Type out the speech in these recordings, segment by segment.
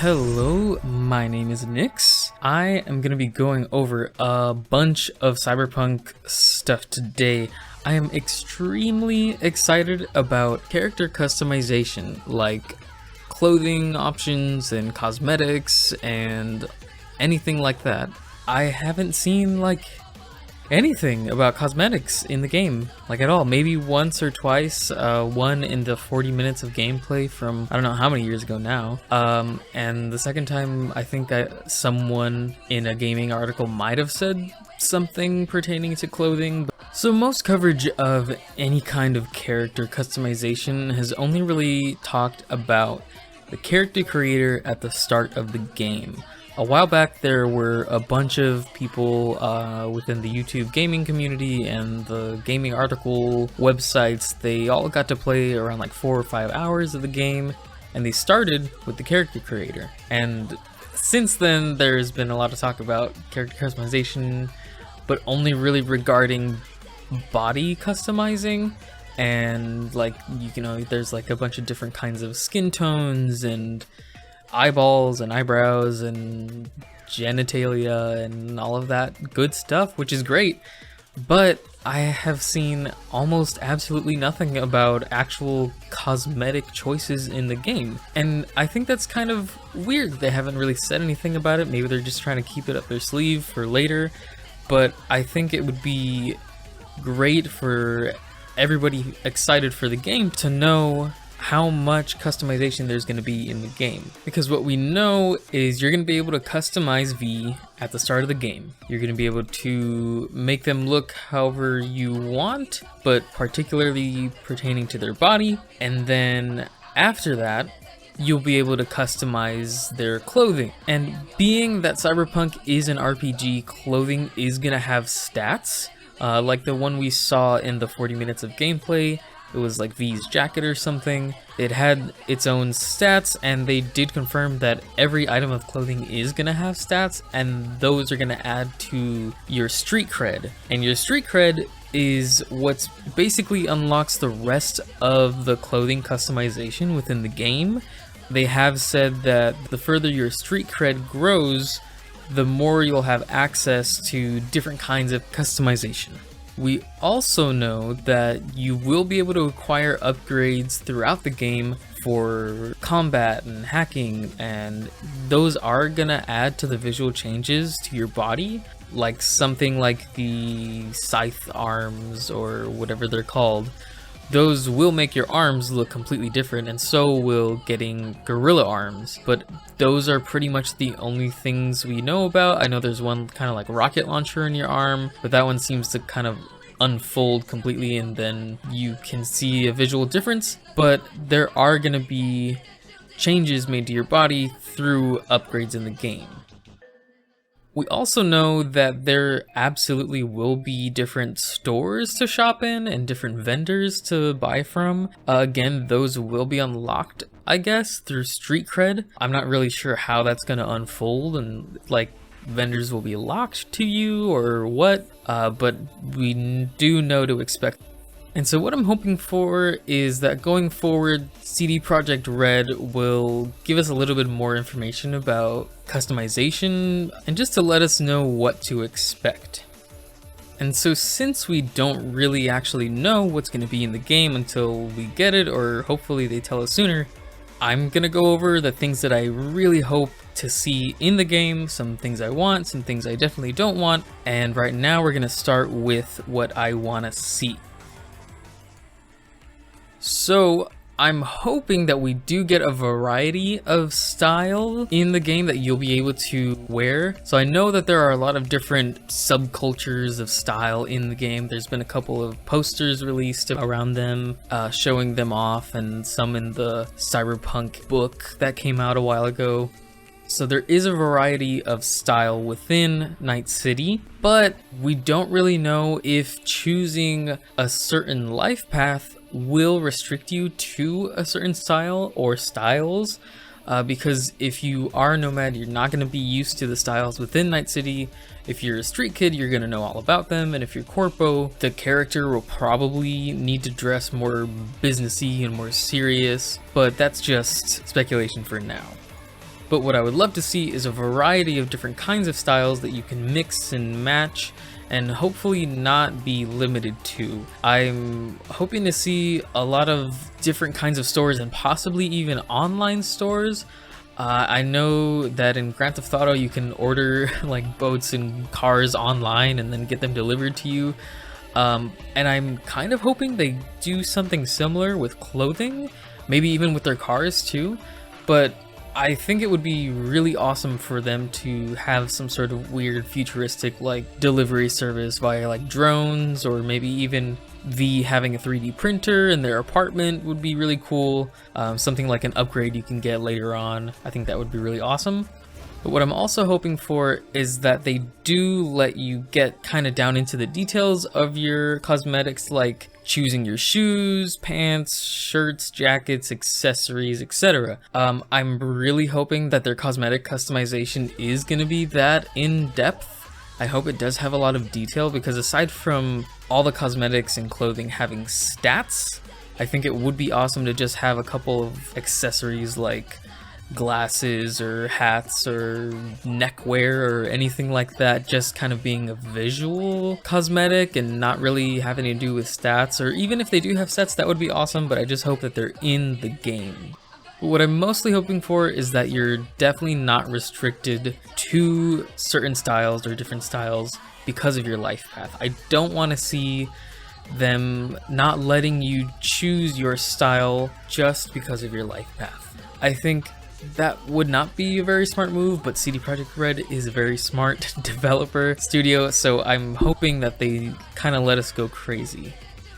Hello, my name is Nix. I am going to be going over a bunch of Cyberpunk stuff today. I am extremely excited about character customization, like clothing options and cosmetics and anything like that. I haven't seen anything about cosmetics in the game, at all. Maybe once or twice, one in the 40 minutes of gameplay from I don't know how many years ago now, and the second time I think someone in a gaming article might have said something pertaining to clothing. So most coverage of any kind of character customization has only really talked about the character creator at the start of the game. A while back, there were a bunch of people within the YouTube gaming community and the gaming article websites. They all got to play around 4 or 5 hours of the game, and they started with the character creator. And since then, there's been a lot of talk about character customization, but only really regarding body customizing. And there's a bunch of different kinds of skin tones and eyeballs and eyebrows and genitalia and all of that good stuff, which is great, but I have seen almost absolutely nothing about actual cosmetic choices in the game, and I think that's kind of weird. They haven't really said anything about it. Maybe they're just trying to keep it up their sleeve for later, but I think it would be great for everybody excited for the game to know how much customization there's going to be in the game. Because what we know is you're going to be able to customize V at the start of the game. You're going to be able to make them look however you want, but particularly pertaining to their body. And then after that, you'll be able to customize their clothing. And being that Cyberpunk is an RPG, clothing is going to have stats, like the one we saw in the 40 minutes of gameplay. It was V's jacket or something. It had its own stats, and they did confirm that every item of clothing is gonna have stats, and those are gonna add to your street cred. And your street cred is what's basically unlocks the rest of the clothing customization within the game. They have said that the further your street cred grows, the more you'll have access to different kinds of customization. We also know that you will be able to acquire upgrades throughout the game for combat and hacking, and those are gonna add to the visual changes to your body, like something like the scythe arms or whatever they're called. Those will make your arms look completely different, and so will getting gorilla arms, but those are pretty much the only things we know about. I know there's one kind of like rocket launcher in your arm, but that one seems to kind of unfold completely and then you can see a visual difference. But there are going to be changes made to your body through upgrades in the game. We also know that there absolutely will be different stores to shop in and different vendors to buy from. Again, those will be unlocked, I guess, through street cred. I'm not really sure how that's going to unfold, and vendors will be locked to you or what, but we do know to expect. And so what I'm hoping for is that going forward, CD Projekt Red will give us a little bit more information about customization and just to let us know what to expect. And so since we don't really actually know what's going to be in the game until we get it, or hopefully they tell us sooner, I'm going to go over the things that I really hope to see in the game, some things I want, some things I definitely don't want, and right now we're going to start with what I want to see. So I'm hoping that we do get a variety of style in the game that you'll be able to wear. So I know that there are a lot of different subcultures of style in the game. There's been a couple of posters released around them, showing them off, and some in the Cyberpunk book that came out a while ago. So there is a variety of style within Night City, but we don't really know if choosing a certain life path will restrict you to a certain style or styles, because if you are a nomad, you're not going to be used to the styles within Night City. If you're a street kid, you're going to know all about them, and if you're corpo, the character will probably need to dress more businessy and more serious, but that's just speculation for now. But what I would love to see is a variety of different kinds of styles that you can mix and match and hopefully not be limited to. I'm hoping to see a lot of different kinds of stores and possibly even online stores. I know that in Grand Theft Auto you can order like boats and cars online and then get them delivered to you. And I'm kind of hoping they do something similar with clothing, maybe even with their cars too. But I think it would be really awesome for them to have some sort of weird futuristic like delivery service via like drones, or maybe even V having a 3D printer in their apartment would be really cool. Something like an upgrade you can get later on. I think that would be really awesome. But what I'm also hoping for is that they do let you get kind of down into the details of your cosmetics, like choosing your shoes, pants, shirts, jackets, accessories, etc. I'm really hoping that their cosmetic customization is going to be that in depth. I hope it does have a lot of detail, because aside from all the cosmetics and clothing having stats, I think it would be awesome to just have a couple of accessories like glasses or hats or neckwear or anything like that, just kind of being a visual cosmetic and not really having to do with stats. Or even if they do have stats, that would be awesome, but I just hope that they're in the game. But what I'm mostly hoping for is that you're definitely not restricted to certain styles or different styles because of your life path. I don't want to see them not letting you choose your style just because of your life path. I think that would not be a very smart move, but CD Projekt Red is a very smart developer studio, so I'm hoping that they kind of let us go crazy.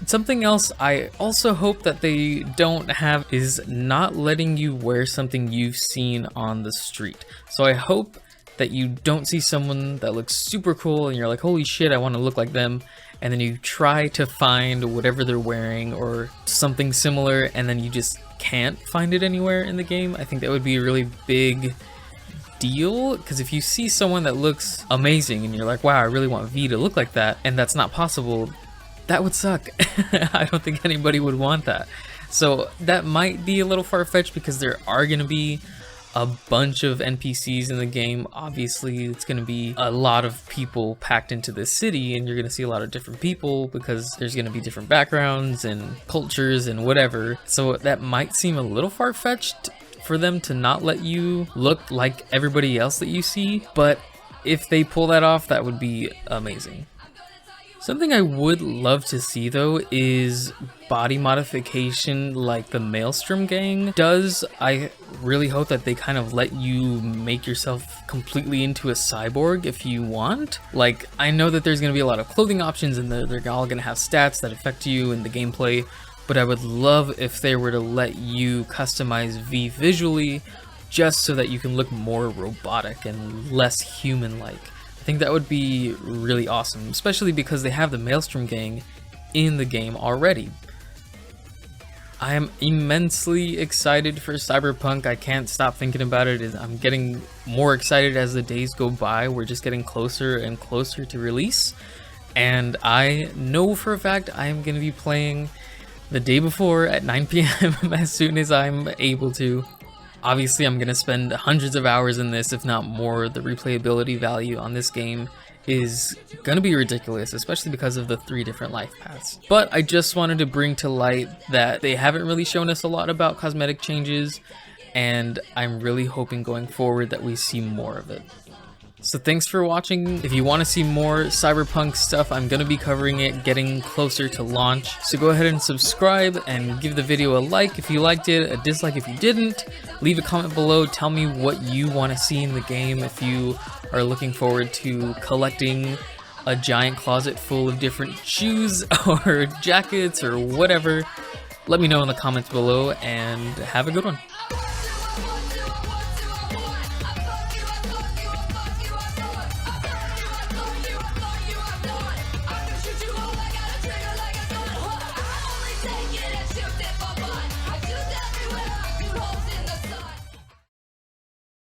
Something else I also hope that they don't have is not letting you wear something you've seen on the street. So I hope that you don't see someone that looks super cool and you're like, holy shit, I want to look like them, and then you try to find whatever they're wearing or something similar, and then you just can't find it anywhere in the game. I think that would be a really big deal, because if you see someone that looks amazing and you're like, wow, I really want V to look like that, and that's not possible, that would suck. I don't think anybody would want that. So that might be a little far-fetched, because there are going to be a bunch of NPCs in the game. Obviously, it's going to be a lot of people packed into this city, and you're going to see a lot of different people because there's going to be different backgrounds and cultures and whatever. So that might seem a little far-fetched for them to not let you look like everybody else that you see, but if they pull that off, that would be amazing. Something I would love to see though is body modification like the Maelstrom gang does. I really hope that they kind of let you make yourself completely into a cyborg if you want. Like, I know that there's going to be a lot of clothing options and they're all going to have stats that affect you in the gameplay, but I would love if they were to let you customize V visually just so that you can look more robotic and less human-like. I think that would be really awesome, especially because they have the Maelstrom gang in the game already. I am immensely excited for Cyberpunk. I can't stop thinking about it. I'm getting more excited as the days go by. We're just getting closer and closer to release. And I know for a fact I am going to be playing the day before at 9 p.m. as soon as I'm able to. Obviously, I'm going to spend hundreds of hours in this, if not more. The replayability value on this game is going to be ridiculous, especially because of the 3 different life paths. But I just wanted to bring to light that they haven't really shown us a lot about cosmetic changes, and I'm really hoping going forward that we see more of it. So thanks for watching. If you want to see more Cyberpunk stuff, I'm going to be covering it getting closer to launch. So go ahead and subscribe and give the video a like if you liked it, a dislike if you didn't. Leave a comment below, tell me what you want to see in the game. If you are looking forward to collecting a giant closet full of different shoes or jackets or whatever, let me know in the comments below, and have a good one.